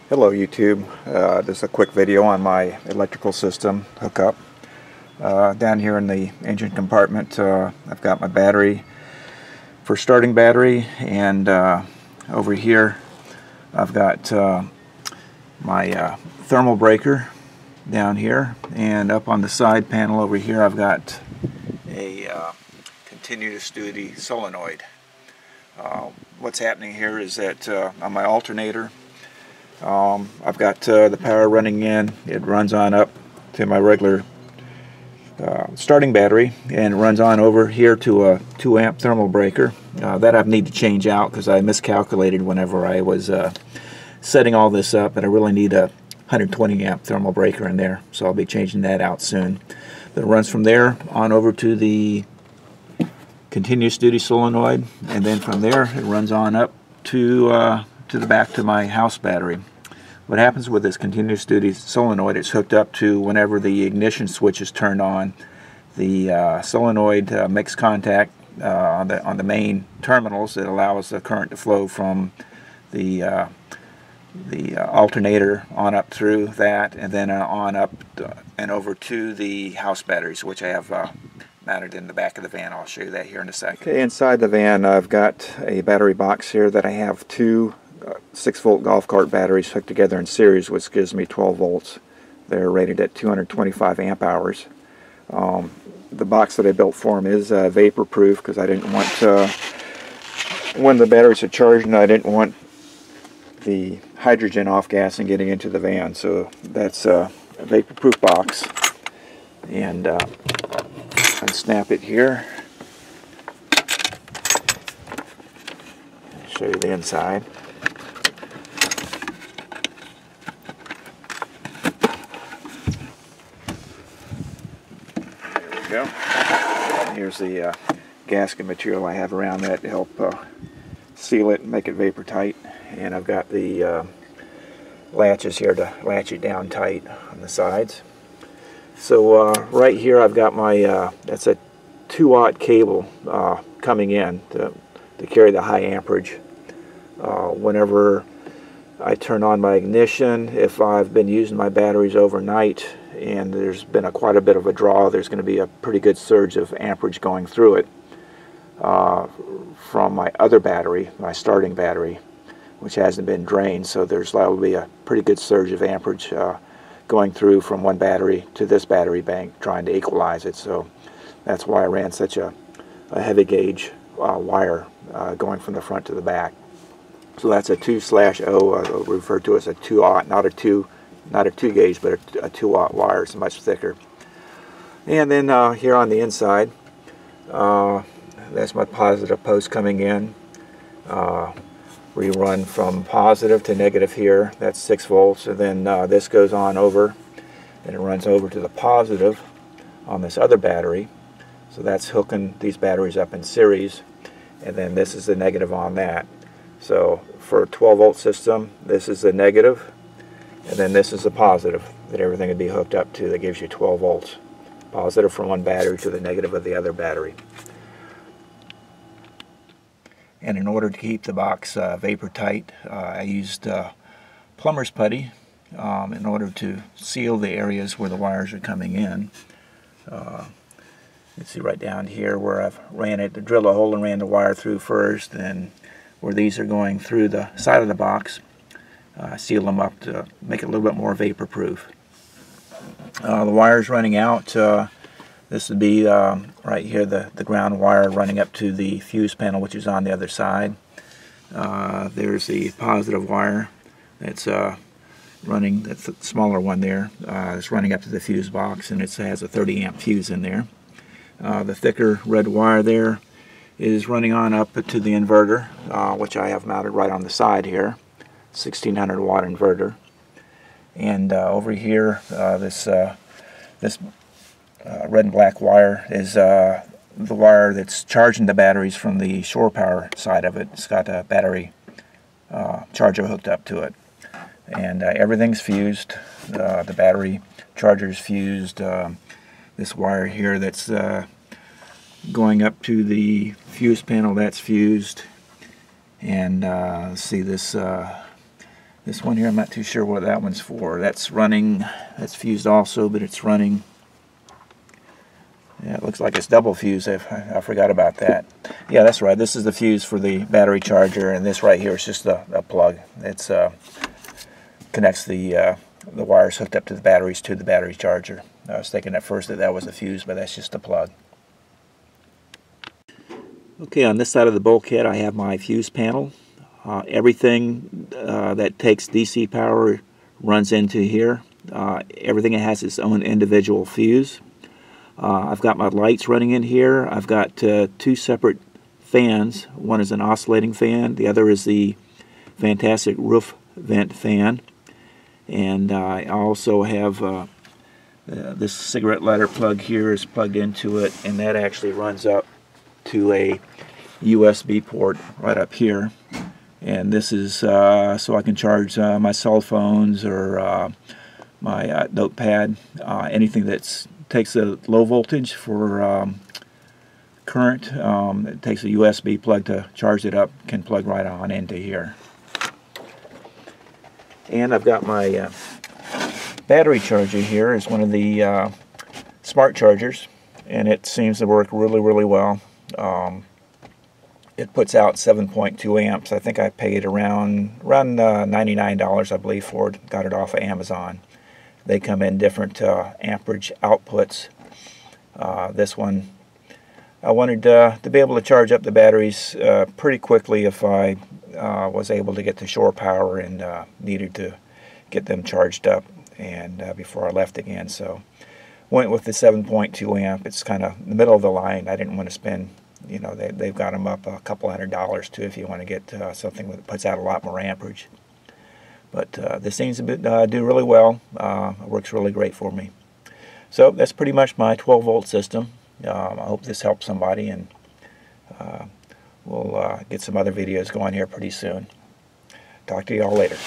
Hello YouTube, this is a quick video on my electrical system hookup. Down here in the engine compartment I've got my battery for starting battery, and over here I've got my thermal breaker down here, and up on the side panel over here I've got a continuous duty solenoid. What's happening here is that on my alternator I've got the power running in. It runs on up to my regular starting battery, and it runs on over here to a 2 amp thermal breaker that I need to change out because I miscalculated whenever I was setting all this up, and I really need a 120 amp thermal breaker in there, so I'll be changing that out soon. Then it runs from there on over to the continuous duty solenoid, and then from there it runs on up to the back to my house battery. What happens with this continuous duty solenoid, it's hooked up to whenever the ignition switch is turned on. The solenoid makes contact on the main terminals that allows the current to flow from the alternator on up through that, and then on up and over to the house batteries, which I have mounted in the back of the van. I'll show you that here in a second. Okay, inside the van I've got a battery box here that I have two 6-volt golf cart batteries hooked together in series, which gives me 12 volts. They're rated at 225 amp hours. The box that I built for them is vapor proof because I didn't want when the batteries are charging, I didn't want the hydrogen off gas and getting into the van, so that's a vapor proof box. And unsnap it here, show you the inside. Go. Here's the gasket material I have around that to help seal it and make it vapor tight, and I've got the latches here to latch it down tight on the sides. So right here I've got my that's a 2-aught cable coming in to carry the high amperage. Whenever I turn on my ignition, if I've been using my batteries overnight and there's been quite a bit of a draw, there's going to be a pretty good surge of amperage going through it from my other battery, my starting battery, which hasn't been drained, so there's liable to be a pretty good surge of amperage going through from one battery to this battery bank, trying to equalize it. So that's why I ran such a heavy gauge wire going from the front to the back. So that's a 2/0, referred to as a 2-aught, not a 2 gauge, but a 2-aught wire. It's much thicker. And then here on the inside, that's my positive post coming in. We run from positive to negative here. That's 6 volts, and then this goes on over, and it runs over to the positive on this other battery. So that's hooking these batteries up in series, and then this is the negative on that. So for a 12-volt system, this is the negative, and then this is the positive that everything would be hooked up to, that gives you 12 volts. Positive from one battery to the negative of the other battery. And in order to keep the box vapor tight, I used plumber's putty in order to seal the areas where the wires are coming in. You see right down here where I've ran it, drilled a hole and ran the wire through first, and where these are going through the side of the box, seal them up to make it a little bit more vapor proof. The wire's running out. This would be right here, the ground wire running up to the fuse panel, which is on the other side. There's the positive wire that's running, that's the smaller one there. It's running up to the fuse box, and it has a 30 amp fuse in there. The thicker red wire there is running on up to the inverter, which I have mounted right on the side here, 1600 watt inverter. And over here, this red and black wire is the wire that's charging the batteries from the shore power side of it. It's got a battery charger hooked up to it, and everything's fused. The battery charger's fused. This wire here that's going up to the fuse panel, that's fused. And see this This one here, I'm not too sure what that one's for. That's running, that's fused also, but it's running. Yeah, it looks like it's double fused. I forgot about that. Yeah, that's right. This is the fuse for the battery charger, and this right here is just a plug. It's connects the wires hooked up to the batteries to the battery charger. I was thinking at first that was a fuse, but that's just a plug. Okay, on this side of the bulkhead, I have my fuse panel. Everything that takes DC power runs into here. Everything has its own individual fuse. I've got my lights running in here. I've got two separate fans. One is an oscillating fan. The other is the fantastic roof vent fan. And I also have this cigarette lighter plug here is plugged into it, and that actually runs up to a USB port right up here. And this is so I can charge my cell phones or my notepad, anything that takes a low voltage for current. It takes a USB plug to charge it up, can plug right on into here. And I've got my battery charger here. It's one of the smart chargers, and it seems to work really, really well. It puts out 7.2 amps. I think I paid around $99, I believe, for it. Got it off of Amazon. They come in different amperage outputs. This one, I wanted to be able to charge up the batteries pretty quickly if I was able to get to shore power and needed to get them charged up and before I left again. So went with the 7.2 amp. It's kind of in the middle of the line. I didn't want to spend, you know, they've got them up a couple $100 too if you want to get something that puts out a lot more amperage. But this seems to do really well. It works really great for me. So that's pretty much my 12-volt system. I hope this helps somebody, and we'll get some other videos going here pretty soon. Talk to you all later.